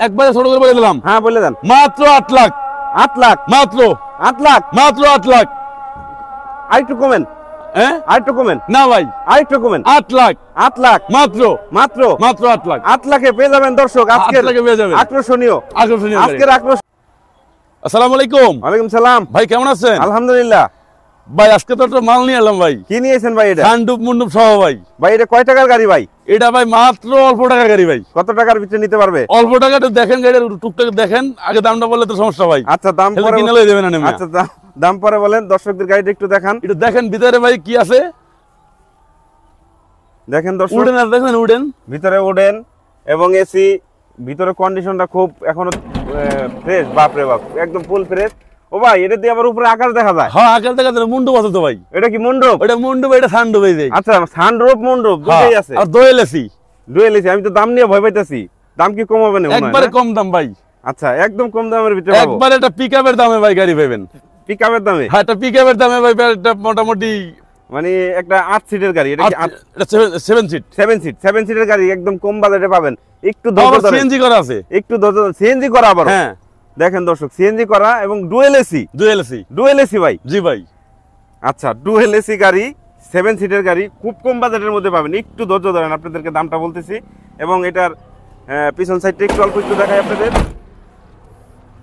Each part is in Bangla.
একবারে ছোট করে বলে দিলাম। হ্যাঁ বলে দেন। মাত্র 8 লাখ। 8 লাখ মাত্র 8 লাখ মাত্র 8 লাখ। আরেকটু কমেন। হ্যাঁ আরেকটু কমেন। না ভাই, আরেকটু কমেন। 8 লাখ 8 লাখ মাত্র মাত্র মাত্র 8 লাখ। 8 লাখে পেয়ে যাবেন দর্শক। আজকের 8 লাখে পেয়ে যাবেন। আকর্ষণীয় আকর্ষণীয় গাড়ি। আজকের আকর্ষণ। আসসালামু আলাইকুম। ওয়ালাইকুম সালাম। ভাই কেমন আছেন? আলহামদুলিল্লাহ। ভাই আজকে তো একটা মাল নিয়ে এলাম ভাই। কি নিয়েছেন ভাই এটা? সানডুপ মুন্ডুপ সহ ভাই। ভাই এটা কয় টাকার গাড়ি ভাই? এটা ভাই মাত্র অল্প টাকা গাড়ি ভাই। কত টাকার ভিতরে নিতে পারবে? অল্প টাকাটা দেখেন, গাড়ির টুকটাক দেখেন, আগে দামটা বললে তো সমস্যা ভাই। আচ্ছা দাম পরে কিনে লই দেবেন না। আচ্ছা দাম পরে বলেন, দর্শকদের গাড়িটা একটু দেখান। একটু দেখেন ভিতরে ভাই কি আছে। দেখেন দর্শক, উডেন আর দেখেন, উডেন ভিতরে উডেন এবং এসি। ভিতরে কন্ডিশনটা খুব এখনো ফ্রেশ। বাপ রে বাপ, একদম ফুল ফ্রেশ। ও ভাই এটা দিয়ে আবার উপরে আকাশ দেখা যায়। হ্যাঁ আকাশ দেখা যায়। মুন্ডুপ আছে তো ভাই। এটা কি মন্ডপ? ওটা মুন্ডুপ, এটা সানডুপ এই যে। আচ্ছা সানরূপ মন্ডপ দুটোই আছে। আর দোয়েল এসি। Dual AC. আমি তো দাম নিয়ে ভয় পাইতেছি। দাম কি কম হবে না? একবারে কম দাম ভাই। আচ্ছা একদম কম দামের ভিতরে পাবো। একবারে একটা পিকআপের দামে ভাই গাড়ি পাবেন। পিকআপের দামে? হ্যাঁ একটা পিকআপের দামে ভাই। এটা মোটামুটি মানে একটা 8 সিটের গাড়ি। এটা কি 7 সিট। 7 সিটের গাড়ি একদম কম বাজেটে পাবেন। একটু আবার ধৈর্য ধরেন। সিএনজি করা আছে। একটু সিএনজি করা আবার। হ্যাঁ দেখেন দর্শক, সিএনজি করা এবং dual AC. Dual AC. Dual AC ভাই? জি ভাই। আচ্ছা ডুয়েল এসি গাড়ি, 7 সিটের গাড়ি, খুব কম বাজেটের মধ্যে পাবেন। একটু ধৈর্য ধরেন, আপনাদেরকে দামটা বলতেছি। এবং এটার পিছন সাইডটা একটু অল্প একটু দেখাই আপনাদের।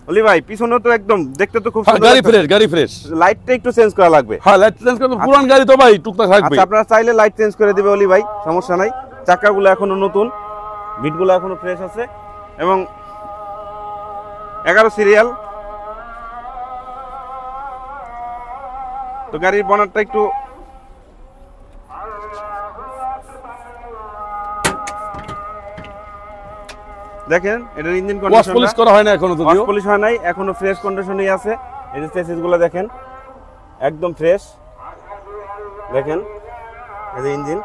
অলি ভাই পিছনে তো একদম দেখতে তো খুব সুন্দর। গাড়ি ফ্রেশ, গাড়ি ফ্রেশ। লাইটটা একটু চেঞ্জ করা লাগবে। হ্যাঁ লাইট চেঞ্জ করতে, পুরান গাড়ি তো ভাই টুকটাক থাকবে। আচ্ছা আপনারা চাইলে লাইট চেঞ্জ করে দিবে অলি ভাই, সমস্যা নাই। চাকাগুলো এখনো নতুন, বিটগুলো এখনো ফ্রেশ আছে এবং 11 সিরিয়াল। তো গাড়ির বনারটা একটু দেখেন। এটার ইঞ্জিন ওয়াশ কন্ডিশন পলিশ করা হয় না এখনো, ওয়াশ যদিও পলিশ হয় নাই, এখনো ফ্রেশ কন্ডিশনেই আছে। এই যে চেসিস গুলো দেখেন একদম ফ্রেশ। দেখেন এই যে ইঞ্জিন।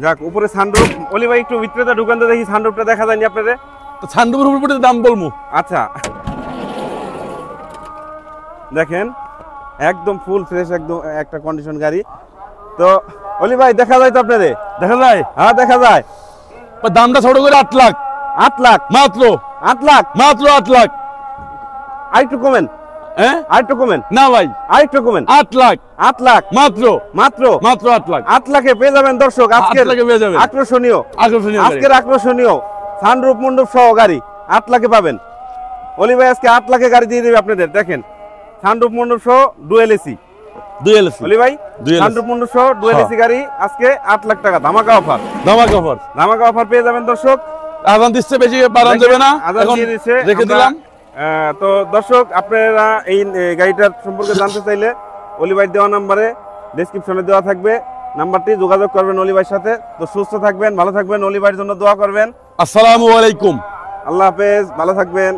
যাক উপরে সানরুফ। অলি ভাই একটু ভিতরেটা ঢুকান তো দেখি, সানরুফটা দেখা যায়নি আপনাদের। তো সানডুপের উপরে দাম বলবো। আচ্ছা দেখেন একদম ফুল ফ্রেশ, একদম একটা কন্ডিশন গাড়ি। তো অলি ভাই দেখা যায় তো আপনাদের? দেখা যায়। হ্যাঁ দেখা যায়। দামটা ছোট করে 8 লাখ। 8 লাখ মাত্র 8 লাখ মাত্র 8 লাখ। আরেকটু কমেন। হ্যাঁ আরেকটু কমেন। না ভাই, আরেকটু কমেন। 8 লাখ 8 লাখ মাত্র মাত্র মাত্র 8 লাখ। 8 লাখে পেয়ে যাবেন দর্শক। 8 লাখে পেয়ে যাবেন। আকর্ষণীয় আকর্ষণীয় গাড়ি। আজকের আকর্ষণীয় সানরূপ মণ্ডপ সহ গাড়ি 8 লাখে পাবেন। অলি ভাই আজকে 8 লাখে গাড়ি দিয়ে দেবে আপনাদের। দেখেন সানরূপ মণ্ডপ সহ ডুয়েল এসি। ডুয়েল এসি অলি ভাই ডুয়েল এসি। সানরূপ মণ্ডপ সহ ডুয়েল এসি গাড়ি আজকে 8 লাখ টাকা ধামাকা অফার। ধামাকা অফার। ধামাকা অফার পেয়ে যাবেন দর্শক। আজান দিচ্ছে, বেশি বাড়ান যাবে না, আজান এখন দিয়ে দিচ্ছে, রেখে আমরা, দিলাম। তো দর্শক আপনারা এই গাড়িটার সম্পর্কে জানতে চাইলে অলি ভাই দেওয়া নাম্বারে ডেসক্রিপশনে দেওয়া থাকবে, নাম্বারটি যোগাযোগ করবেন অলি ভাইয়ের সাথে। তো সুস্থ থাকবেন, ভালো থাকবেন, অলি ভাইয়ের জন্য দোয়া করবেন। আসসালামু আলাইকুম। আল্লাহ হাফেজ, ভালো থাকবেন।